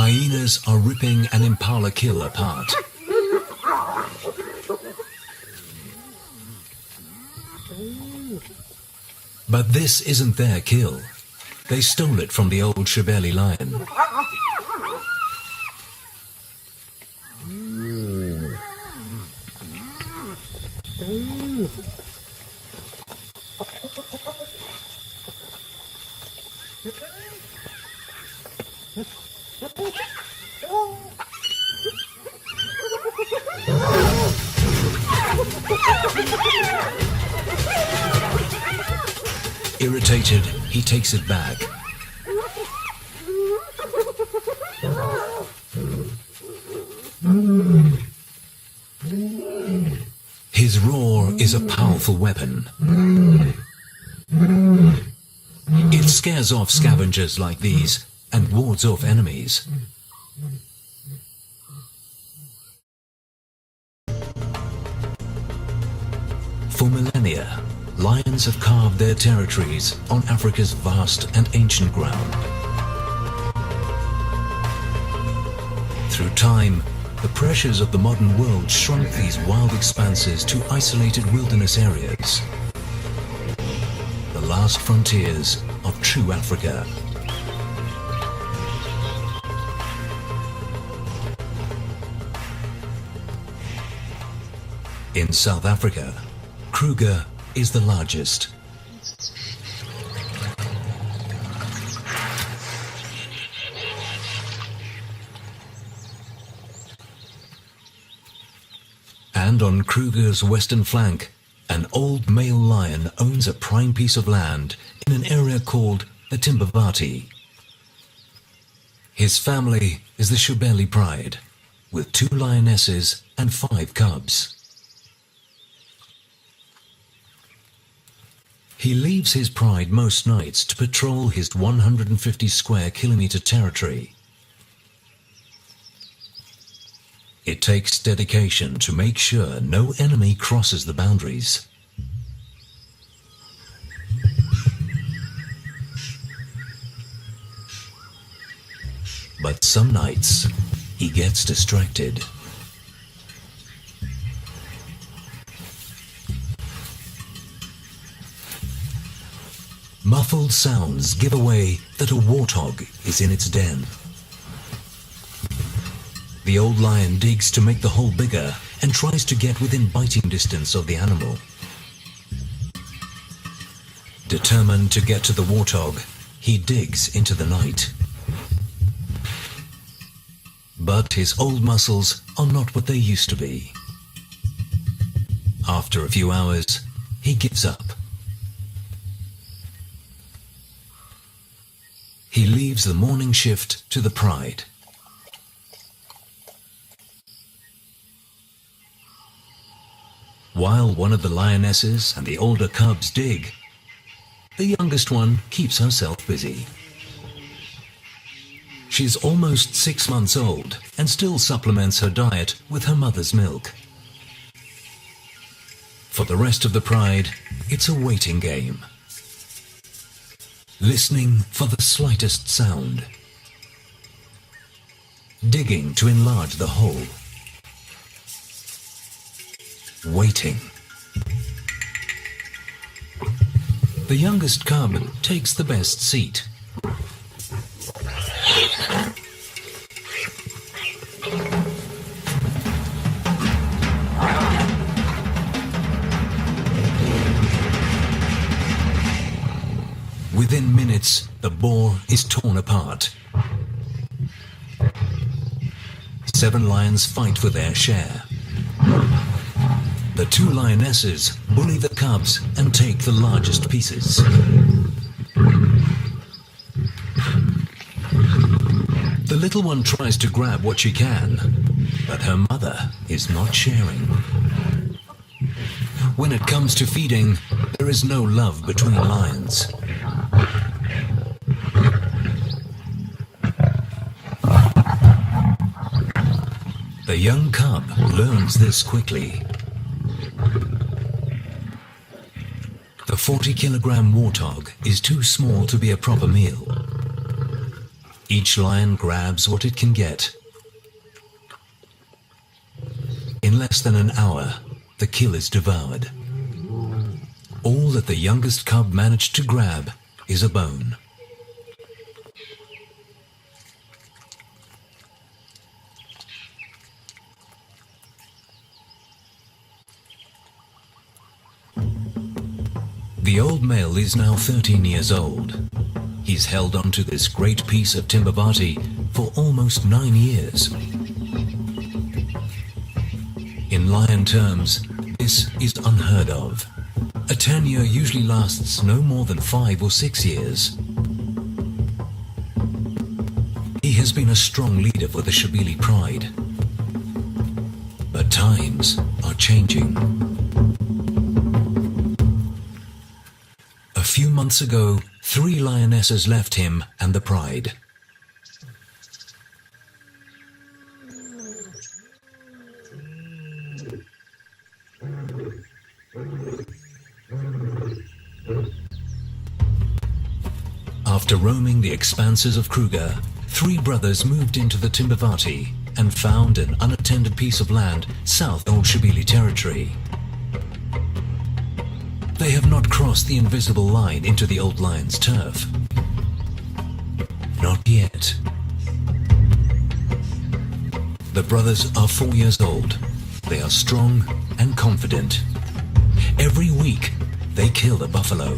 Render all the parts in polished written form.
Hyenas are ripping an impala kill apart. But this isn't their kill. They stole it from the old Shibeli lion. Irritated, he takes it back. His roar is a powerful weapon. It scares off scavengers like these and wards off enemies. For millennia, lions have carved their territories on Africa's vast and ancient ground. Through time, the pressures of the modern world shrunk these wild expanses to isolated wilderness areas. The last frontiers of true Africa. In South Africa, Kruger is the largest. And on Kruger's western flank, an old male lion owns a prime piece of land in an area called the Timbavati. His family is the Shibeli Pride, with 2 lionesses and 5 cubs. He leaves his pride most nights to patrol his 150 square kilometer territory. It takes dedication to make sure no enemy crosses the boundaries. But some nights, he gets distracted. Muffled sounds give away that a warthog is in its den. The old lion digs to make the hole bigger and tries to get within biting distance of the animal. Determined to get to the warthog, he digs into the night. But his old muscles are not what they used to be. After a few hours, he gives up. He leaves the morning shift to the pride. While one of the lionesses and the older cubs dig, the youngest one keeps herself busy. She's almost 6 months old and still supplements her diet with her mother's milk. For the rest of the pride, it's a waiting game. Listening for the slightest sound. Digging to enlarge the hole. Waiting. The youngest cub takes the best seat. Within minutes, the boar is torn apart. 7 lions fight for their share. The 2 lionesses bully the cubs and take the largest pieces. The little one tries to grab what she can, but her mother is not sharing. When it comes to feeding, there is no love between lions. The young cub learns this quickly. The 40-kilogram warthog is too small to be a proper meal. Each lion grabs what it can get. In less than an hour, the kill is devoured. All that the youngest cub managed to grab is a bone. The old male is now 13 years old. He's held onto this great piece of Timbavati for almost 9 years. In lion terms, this is unheard of. A tenure usually lasts no more than 5 or 6 years. He has been a strong leader for the Shabili pride. But times are changing. A few months ago, 3 lionesses left him and the pride. After roaming the expanses of Kruger, 3 brothers moved into the Timbavati and found an unattended piece of land south of Old Shabili territory. They have not crossed the invisible line into the old lion's turf. Not yet. The brothers are 4 years old. They are strong and confident. Every week, they kill a buffalo.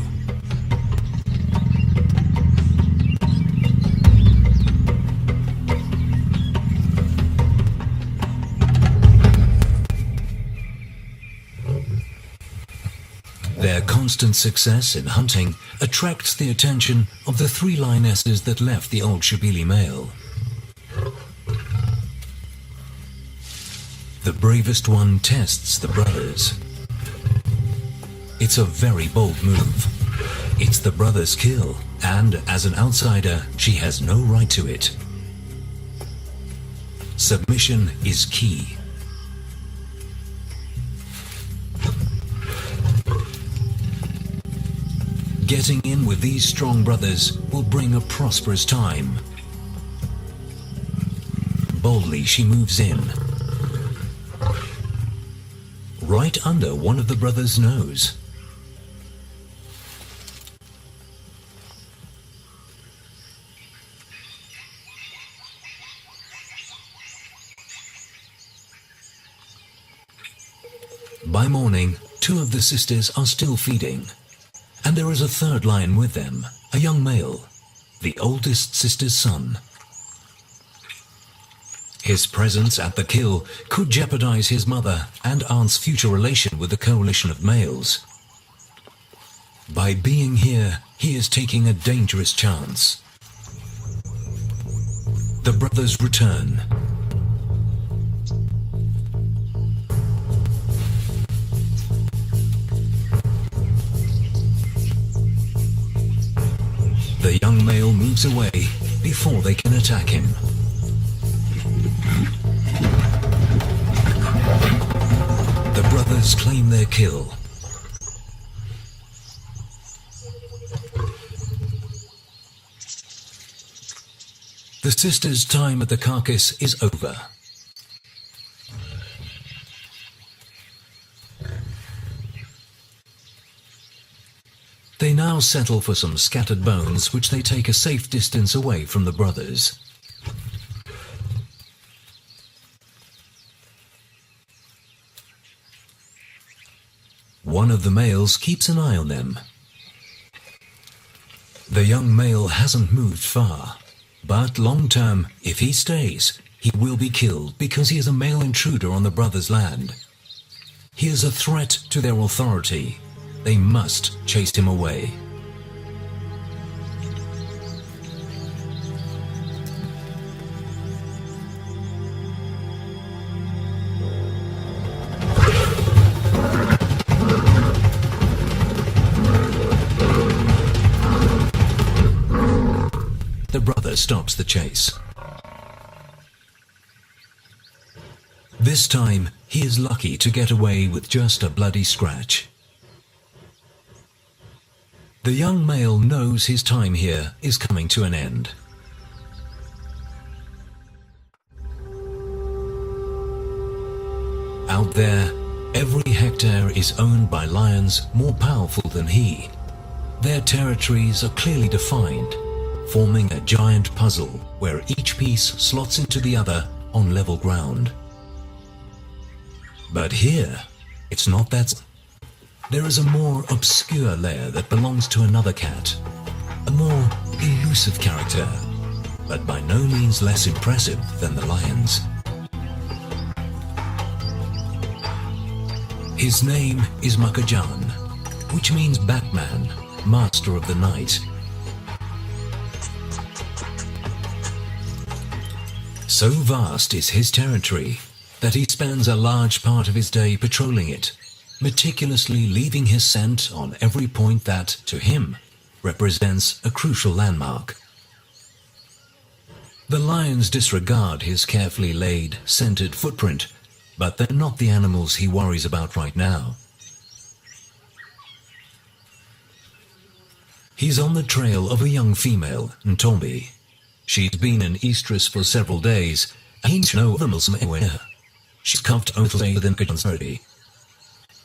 Their constant success in hunting attracts the attention of the 3 lionesses that left the old Shabili male. The bravest one tests the brothers. It's a very bold move. It's the brother's kill, and as an outsider, she has no right to it. Submission is key. Getting in with these strong brothers will bring a prosperous time. Boldly she moves in, right under one of the brothers' nose. By morning, 2 of the sisters are still feeding. And there is a 3rd lion with them, a young male, the oldest sister's son. His presence at the kill could jeopardize his mother and aunt's future relation with the coalition of males. By being here, he is taking a dangerous chance. The brothers return. The young male moves away before they can attack him. The brothers claim their kill. The sisters' time at the carcass is over. They now settle for some scattered bones, which they take a safe distance away from the brothers. One of the males keeps an eye on them. The young male hasn't moved far, but long term, if he stays, he will be killed because he is a male intruder on the brothers' land. He is a threat to their authority. They must chase him away. The brother stops the chase. This time, he is lucky to get away with just a bloody scratch. The young male knows his time here is coming to an end. Out there, every hectare is owned by lions more powerful than he. Their territories are clearly defined, forming a giant puzzle where each piece slots into the other on level ground. But here, it's not that. There is a more obscure layer that belongs to another cat, a more elusive character, but by no means less impressive than the lions. His name is Makajan, which means Batman, Master of the Night. So vast is his territory that he spends a large part of his day patrolling it, meticulously leaving his scent on every point that, to him, represents a crucial landmark. The lions disregard his carefully laid, scented footprint, but they're not the animals he worries about right now. He's on the trail of a young female, Ntombi. She's been in estrus for several days, and he's no other Muslim anywhere. She's cuffed a little later than Kajan's 30.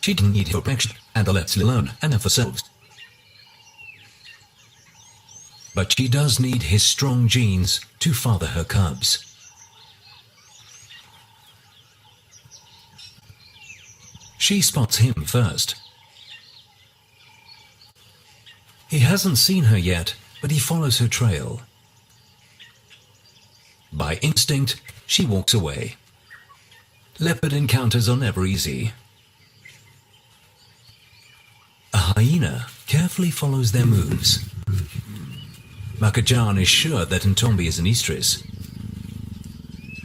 She didn't need her protection, and lets alone and have herself. But she does need his strong genes to father her cubs. She spots him first. He hasn't seen her yet, but he follows her trail. By instinct, she walks away. Leopard encounters are never easy. A hyena carefully follows their moves. Makajan is sure that Ntombi is an estrus,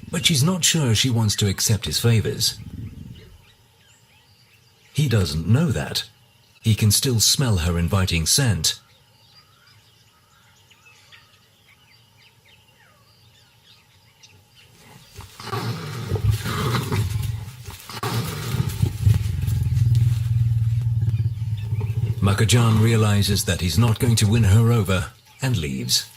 but she's not sure she wants to accept his favors. He doesn't know that. He can still smell her inviting scent. Makajan realizes that he's not going to win her over and leaves.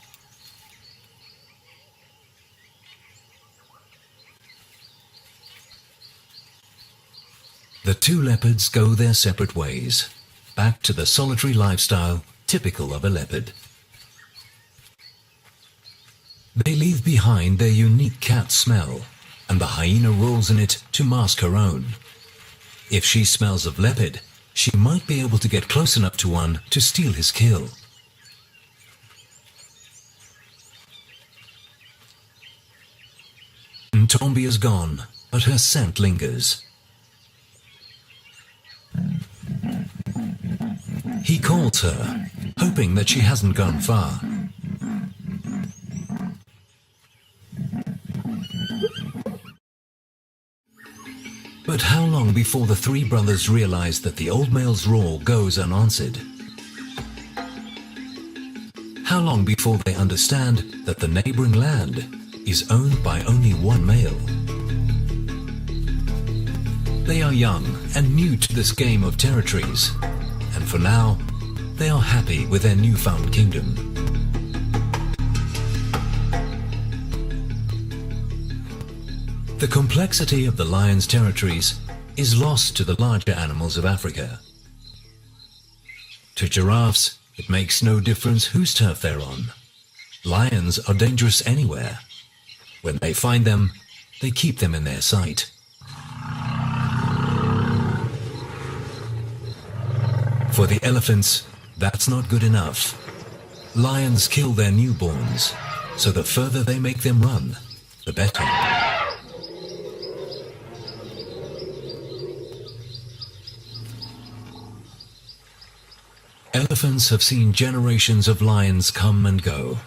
The two leopards go their separate ways, back to the solitary lifestyle typical of a leopard. They leave behind their unique cat smell, and the hyena rolls in it to mask her own. If she smells of leopard, she might be able to get close enough to one to steal his kill. Ntombi is gone, but her scent lingers. He calls her, hoping that she hasn't gone far. But how long before the three brothers realize that the old male's roar goes unanswered? How long before they understand that the neighboring land is owned by only one male? They are young and new to this game of territories, and for now, they are happy with their newfound kingdom. The complexity of the lion's territories is lost to the larger animals of Africa. To giraffes, it makes no difference whose turf they're on. Lions are dangerous anywhere. When they find them, they keep them in their sight. For the elephants, that's not good enough. Lions kill their newborns, so the further they make them run, the better. Elephants have seen generations of lions come and go.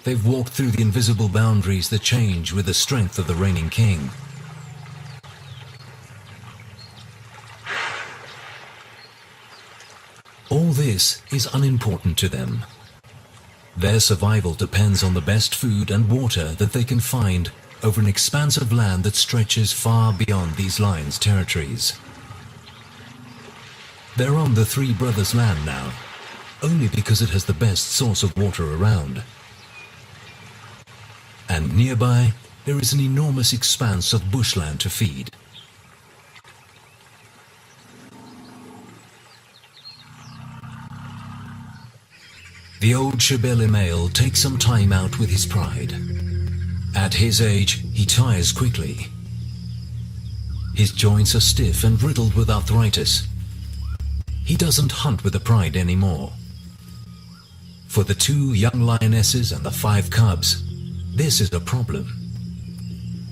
They've walked through the invisible boundaries that change with the strength of the reigning king. All this is unimportant to them. Their survival depends on the best food and water that they can find over an expanse of land that stretches far beyond these lions' territories. They're on the three brothers' land now, only because it has the best source of water around. And nearby, there is an enormous expanse of bushland to feed. The old Shibeli male takes some time out with his pride. At his age, he tires quickly. His joints are stiff and riddled with arthritis. He doesn't hunt with the pride anymore. For the 2 young lionesses and the 5 cubs, this is a problem.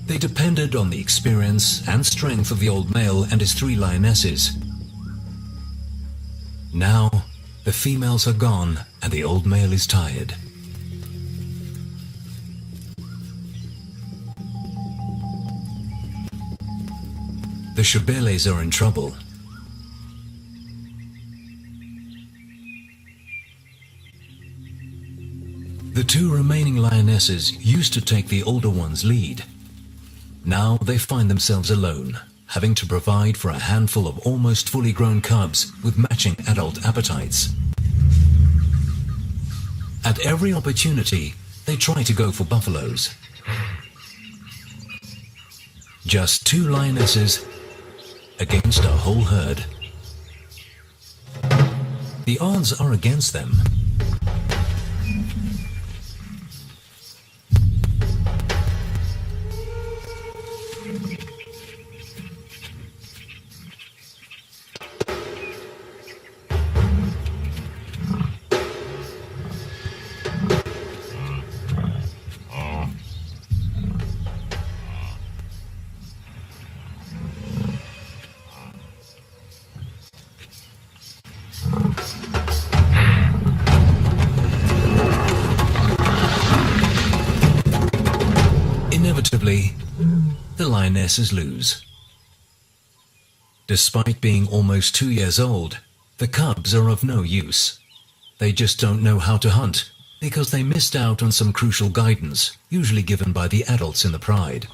They depended on the experience and strength of the old male and his 3 lionesses. Now, the females are gone and the old male is tired. The Shibelis are in trouble. The 2 remaining lionesses used to take the older one's lead. Now they find themselves alone, having to provide for a handful of almost fully grown cubs with matching adult appetites. At every opportunity, they try to go for buffaloes. Just 2 lionesses against a whole herd. The odds are against them. Inevitably, the lionesses lose. Despite being almost 2 years old, the cubs are of no use. They just don't know how to hunt because they missed out on some crucial guidance, usually given by the adults in the pride.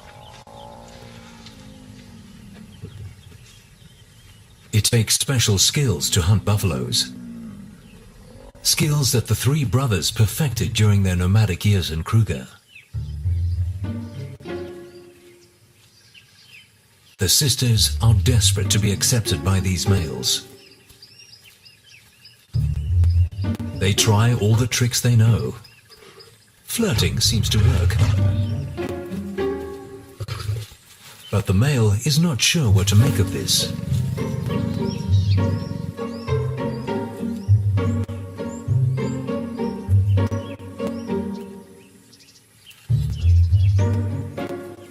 It takes special skills to hunt buffaloes. Skills that the 3 brothers perfected during their nomadic years in Kruger. The sisters are desperate to be accepted by these males. They try all the tricks they know. Flirting seems to work. But the male is not sure what to make of this.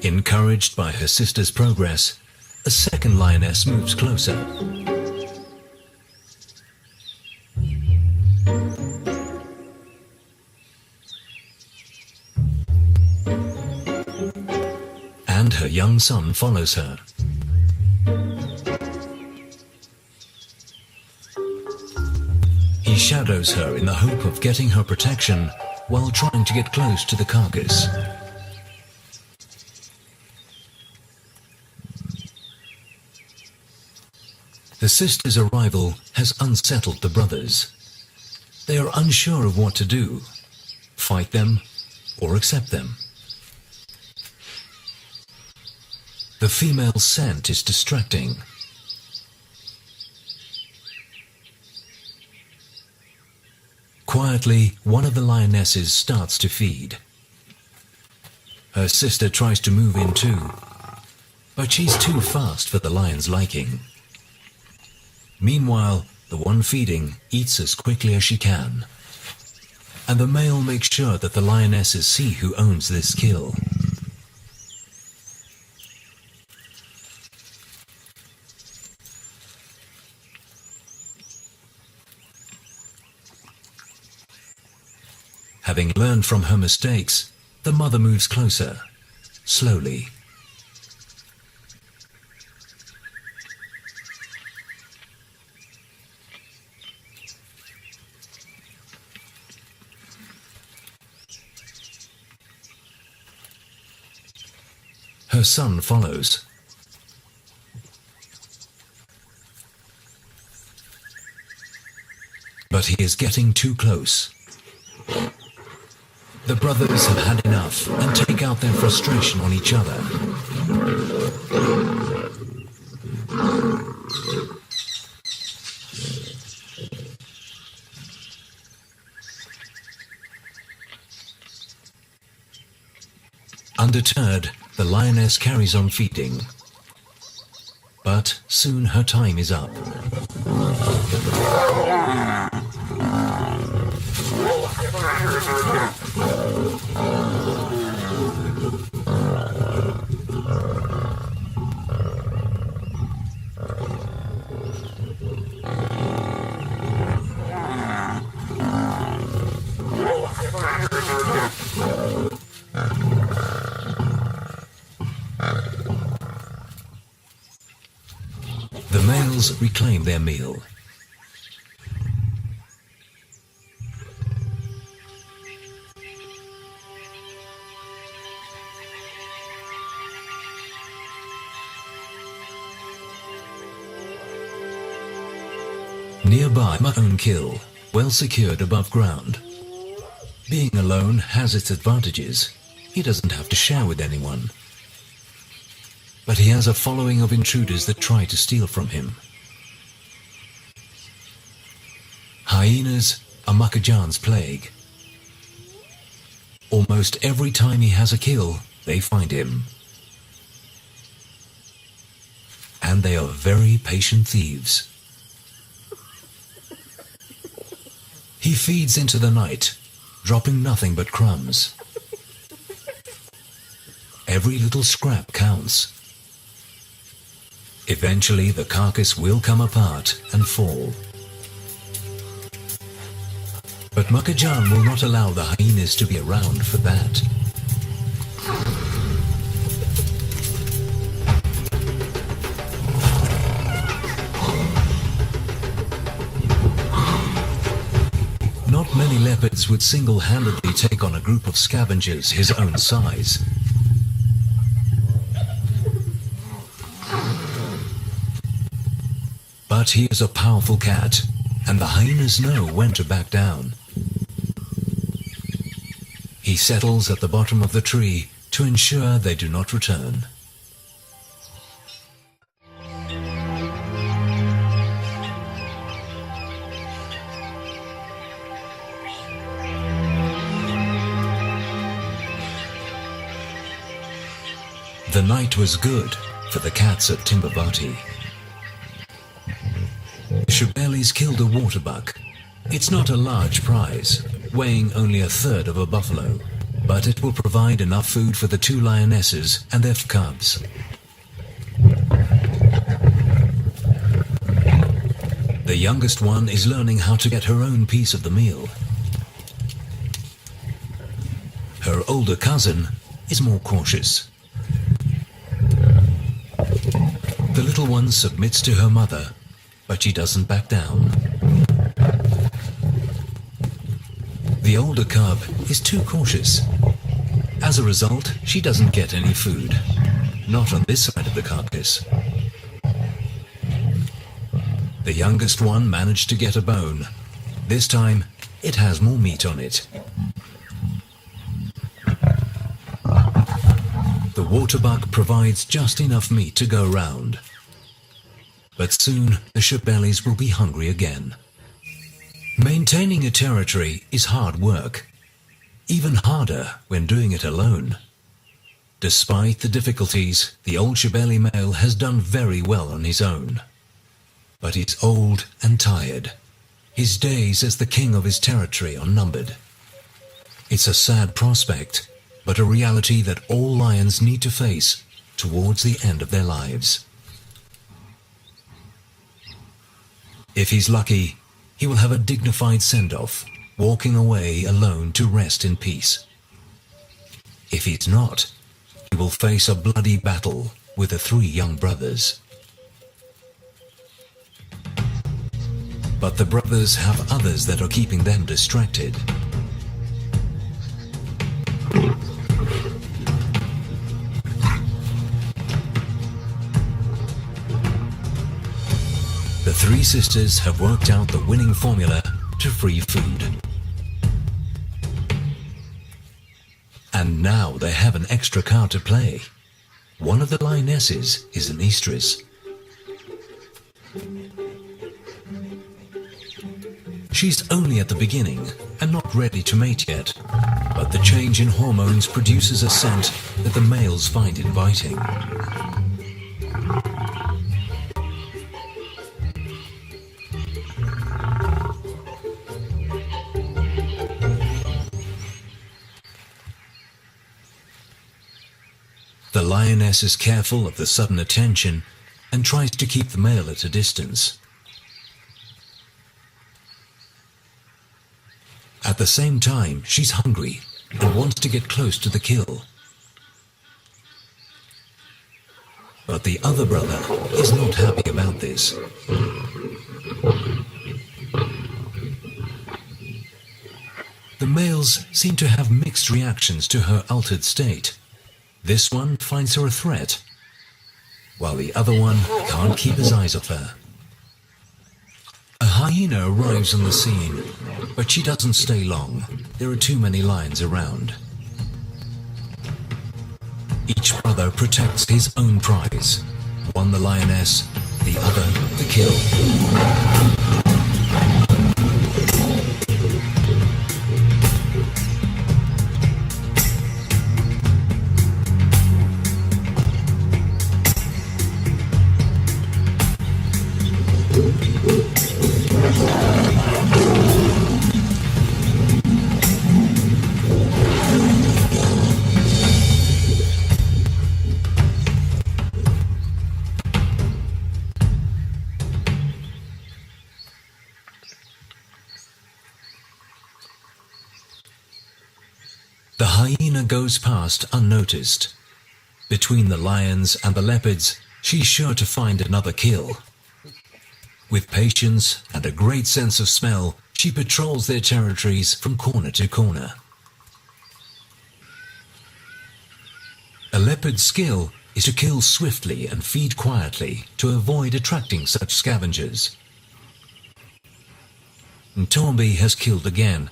Encouraged by her sister's progress, a second lioness moves closer. And her young son follows her. He shadows her in the hope of getting her protection while trying to get close to the carcass. The sisters' arrival has unsettled the brothers. They are unsure of what to do, fight them or accept them. The female scent is distracting. Quietly, one of the lionesses starts to feed. Her sister tries to move in too, but she's too fast for the lion's liking. Meanwhile, the one feeding eats as quickly as she can, and the male makes sure that the lionesses see who owns this kill. Having learned from her mistakes, the mother moves closer, slowly. Her son follows. But he is getting too close. The brothers have had enough and take out their frustration on each other. Undeterred, the lioness carries on feeding. But soon her time is up. The males reclaim their meal. Nearby, my own kill, well secured above ground. Being alone has its advantages. He doesn't have to share with anyone. But he has a following of intruders that try to steal from him. Hyenas are Makajan's plague. Almost every time he has a kill, they find him. And they are very patient thieves. He feeds into the night, dropping nothing but crumbs. Every little scrap counts. Eventually, the carcass will come apart and fall. But Makajan will not allow the hyenas to be around for that. Not many leopards would single-handedly take on a group of scavengers his own size. But he is a powerful cat, and the hyenas know when to back down. He settles at the bottom of the tree to ensure they do not return. The night was good for the cats at Timbavati. Shubelis killed a waterbuck. It's not a large prize, weighing only a third of a buffalo, but it will provide enough food for the two lionesses and their cubs. The youngest one is learning how to get her own piece of the meal. Her older cousin is more cautious. The little one submits to her mother, but she doesn't back down. The older cub is too cautious. As a result, she doesn't get any food. Not on this side of the carcass. The youngest one managed to get a bone. This time, it has more meat on it. The waterbuck provides just enough meat to go round. But soon, the Shubelis will be hungry again. Maintaining a territory is hard work, even harder when doing it alone. Despite the difficulties, the old Shubeli male has done very well on his own. But he's old and tired. His days as the king of his territory are numbered. It's a sad prospect, but a reality that all lions need to face towards the end of their lives. If he's lucky, he will have a dignified send-off, walking away alone to rest in peace. If he's not, he will face a bloody battle with the three young brothers. But the brothers have others that are keeping them distracted. The three sisters have worked out the winning formula to free food. And now they have an extra card to play. One of the lionesses is an estrus. She's only at the beginning, and not ready to mate yet, but the change in hormones produces a scent that the males find inviting. The lioness is careful of the sudden attention and tries to keep the male at a distance. At the same time, she's hungry and wants to get close to the kill. But the other brother is not happy about this. The males seem to have mixed reactions to her altered state. This one finds her a threat, while the other one can't keep his eyes off her. A hyena arrives on the scene, but she doesn't stay long. There are too many lions around. Each brother protects his own prize. One the lioness, the other the kill. The hyena goes past unnoticed. Between the lions and the leopards, she's sure to find another kill. With patience and a great sense of smell, she patrols their territories from corner to corner. A leopard's skill is to kill swiftly and feed quietly to avoid attracting such scavengers. Ntombi has killed again.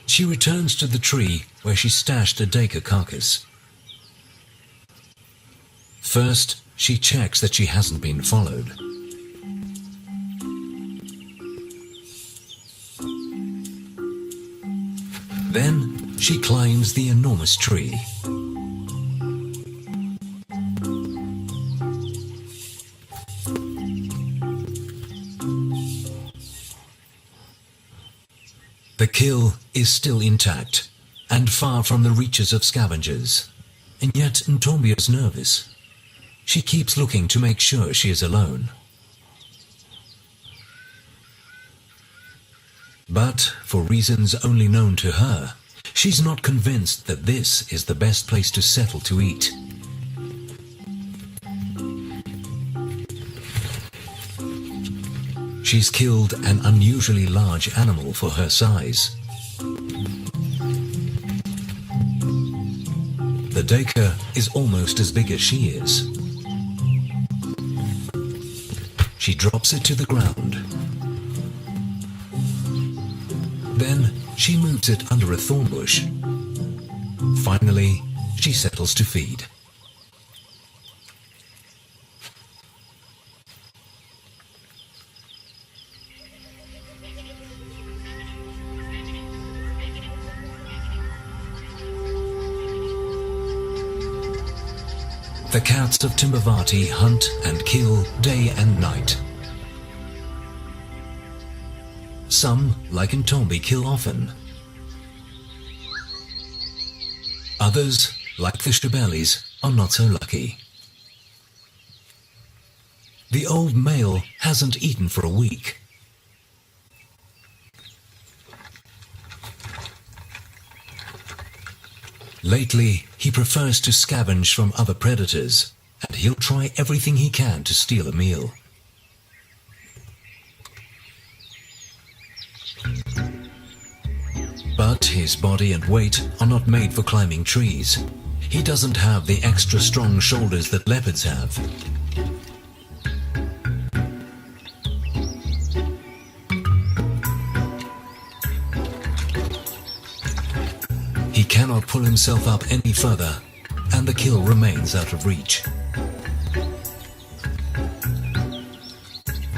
She returns to the tree where she stashed a duiker carcass. First, she checks that she hasn't been followed. Then, she climbs the enormous tree. The kill is still intact and far from the reaches of scavengers, and yet Ntombi is nervous. She keeps looking to make sure she is alone. But, for reasons only known to her, she's not convinced that this is the best place to settle to eat. She's killed an unusually large animal for her size. The duiker is almost as big as she is. She drops it to the ground. Then she moves it under a thorn bush. Finally, she settles to feed. The cats of Timbavati hunt and kill day and night. Some, like Ntombi, kill often. Others, like the Shabelis, are not so lucky. The old male hasn't eaten for a week. Lately, he prefers to scavenge from other predators, and he'll try everything he can to steal a meal. But his body and weight are not made for climbing trees. He doesn't have the extra strong shoulders that leopards have. He cannot pull himself up any further, and the kill remains out of reach.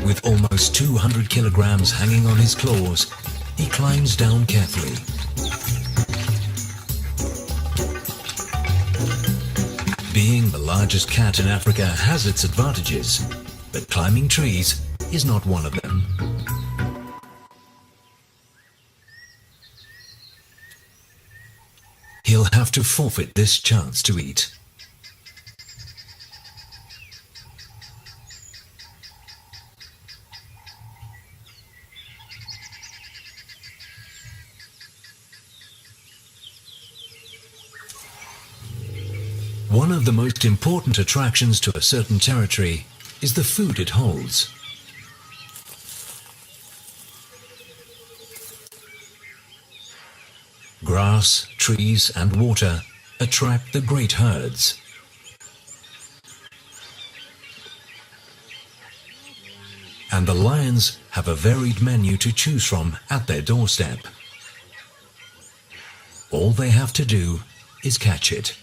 With almost 200 kilograms hanging on his claws, He climbs down carefully. Being the largest cat in Africa has its advantages, but climbing trees is not one of them. He'll have to forfeit this chance to eat. One of the most important attractions to a certain territory is the food it holds. Grass, trees, and water attract the great herds. And the lions have a varied menu to choose from at their doorstep. All they have to do is catch it.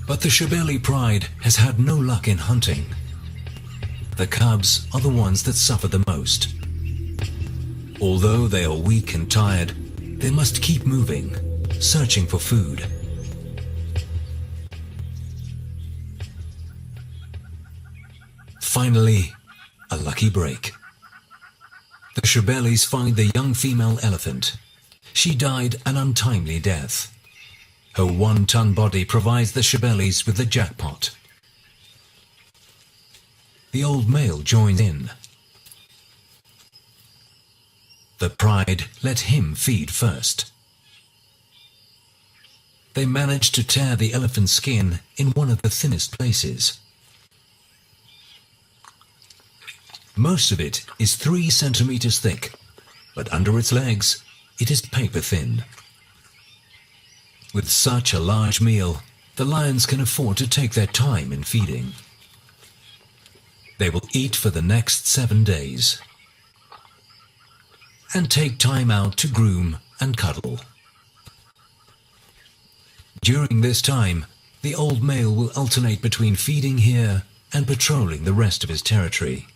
But the Shebeli pride has had no luck in hunting. The cubs are the ones that suffer the most. Although they are weak and tired, they must keep moving, searching for food. Finally, a lucky break. The Shebelis find the young female elephant. She died an untimely death. Her 1-ton body provides the Shebelis with the jackpot. The old male joins in. The pride let him feed first. They manage to tear the elephant's skin in one of the thinnest places. Most of it is 3 centimeters thick, but under its legs it is paper thin. With such a large meal, the lions can afford to take their time in feeding. They will eat for the next 7 days and take time out to groom and cuddle. During this time, the old male will alternate between feeding here and patrolling the rest of his territory.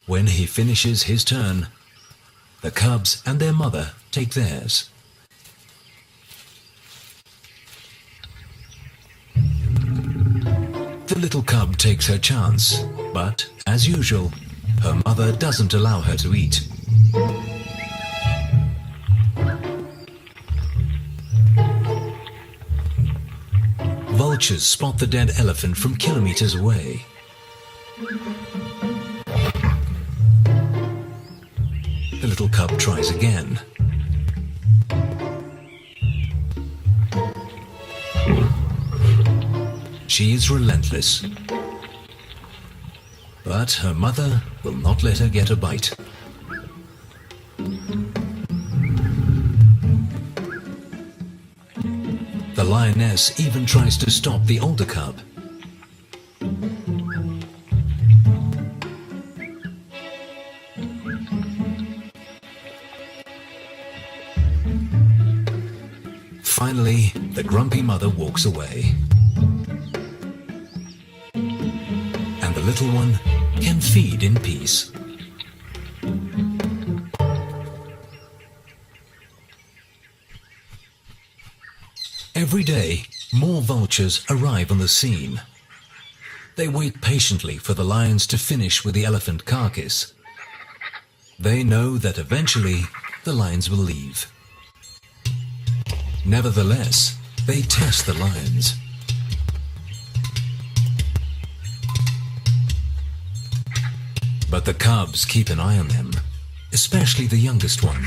When he finishes his turn, the cubs and their mother take theirs. The little cub takes her chance, but, as usual, her mother doesn't allow her to eat. Vultures spot the dead elephant from kilometers away. The little cub tries again. She is relentless, but her mother will not let her get a bite. The lioness even tries to stop the older cub. Finally, the grumpy mother walks away. And the little one can feed in peace. Every day, more vultures arrive on the scene. They wait patiently for the lions to finish with the elephant carcass. They know that eventually the lions will leave. Nevertheless, they test the lions. But the cubs keep an eye on them, especially the youngest one.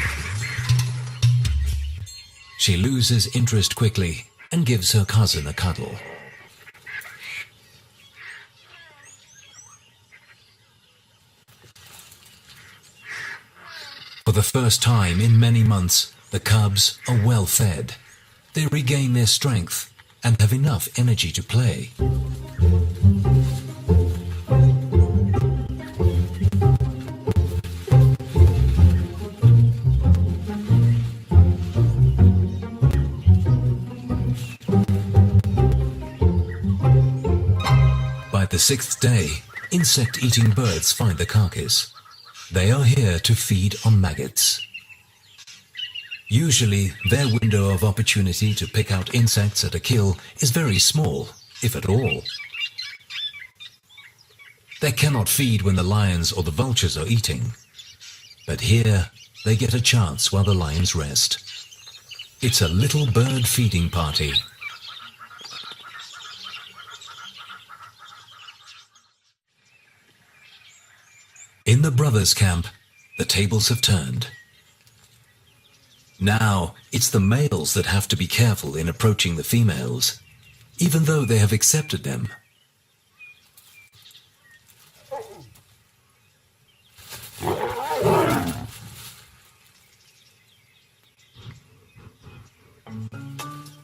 She loses interest quickly and gives her cousin a cuddle. For the first time in many months, the cubs are well fed. They regain their strength and have enough energy to play. the sixth day, insect-eating birds find the carcass. They are here to feed on maggots. Usually, their window of opportunity to pick out insects at a kill is very small, if at all. They cannot feed when the lions or the vultures are eating. But here, they get a chance while the lions rest. It's a little bird feeding party. In the brothers' camp, the tables have turned. Now, it's the males that have to be careful in approaching the females, even though they have accepted them.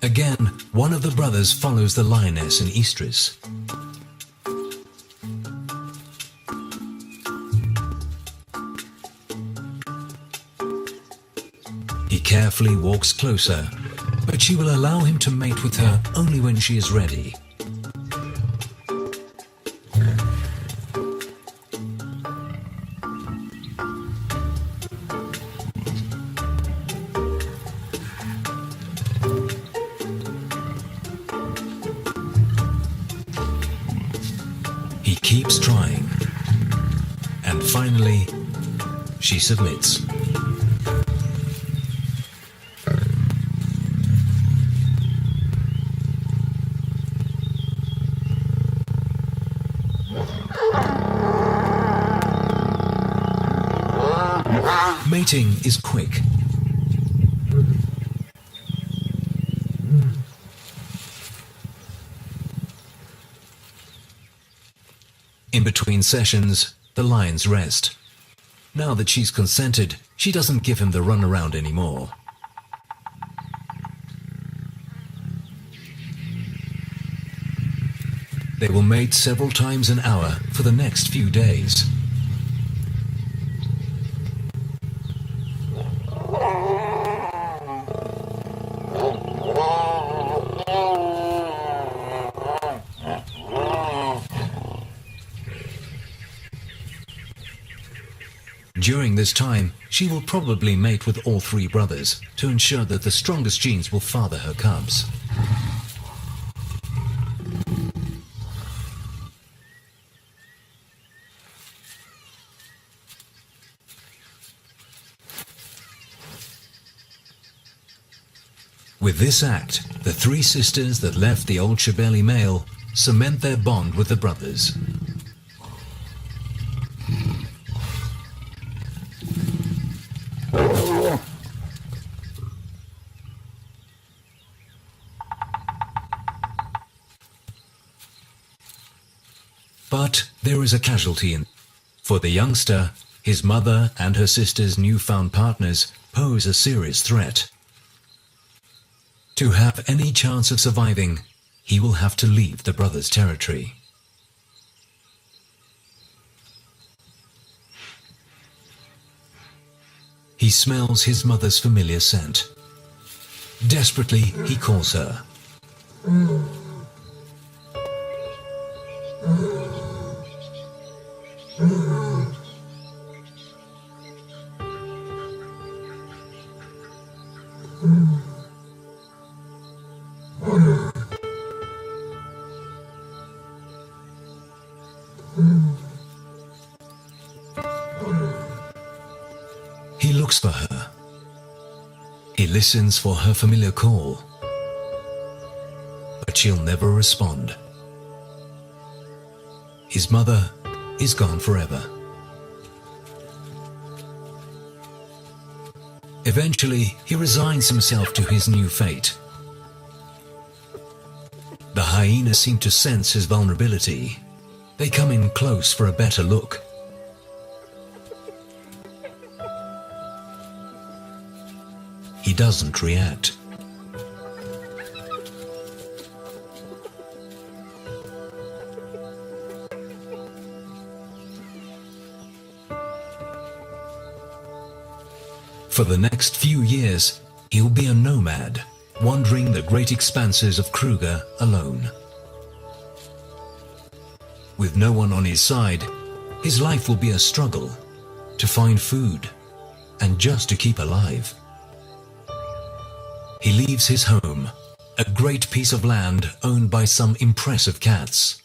Again, one of the brothers follows the lioness and estrus. He carefully walks closer, but she will allow him to mate with her only when she is ready. He keeps trying, and finally, she submits. Mating is quick. In between sessions, the lions rest. Now that she's consented, she doesn't give him the runaround anymore. They will mate several times an hour for the next few days. During this time, she will probably mate with all three brothers to ensure that the strongest genes will father her cubs. With this act, the three sisters that left the old Shebeli male cement their bond with the brothers. But there is a casualty for the youngster. His mother and her sister's newfound partners pose a serious threat. To have any chance of surviving, he will have to leave the brothers' territory. He smells his mother's familiar scent. Desperately, he calls her. He looks for her. He listens for her familiar call, but she'll never respond. His mother is gone forever. Eventually, he resigns himself to his new fate. The hyenas seem to sense his vulnerability. They come in close for a better look. He doesn't react. For the next few years, he'll be a nomad, wandering the great expanses of Kruger alone. With no one on his side, his life will be a struggle to find food and just to keep alive. He leaves his home, a great piece of land owned by some impressive cats.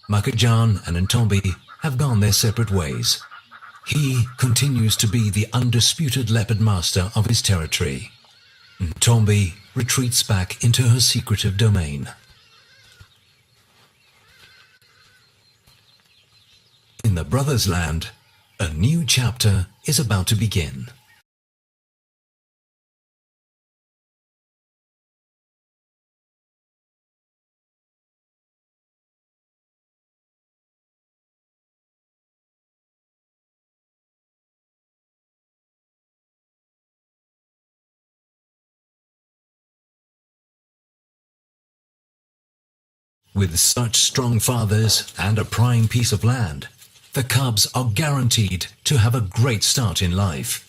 Makajan and Ntombi have gone their separate ways. He continues to be the undisputed leopard master of his territory. Ntombi retreats back into her secretive domain. In the Brothers' Land, a new chapter is about to begin. With such strong fathers and a prime piece of land, the cubs are guaranteed to have a great start in life.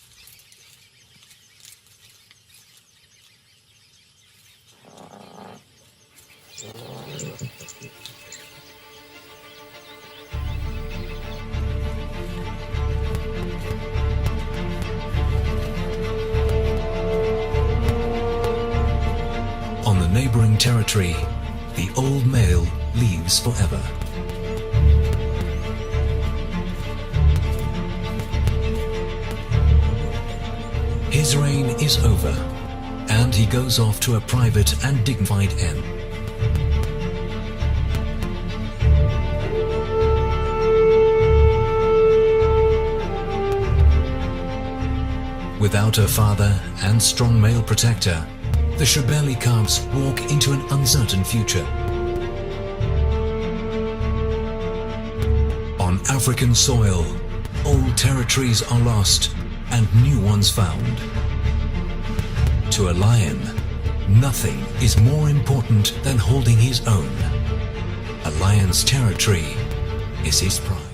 On the neighboring territory, the old male leaves forever. His reign is over, and he goes off to a private and dignified inn. Without a father and strong male protector, the Shebeli cubs walk into an uncertain future. On African soil, old territories are lost and new ones found. To a lion, nothing is more important than holding his own. A lion's territory is his pride.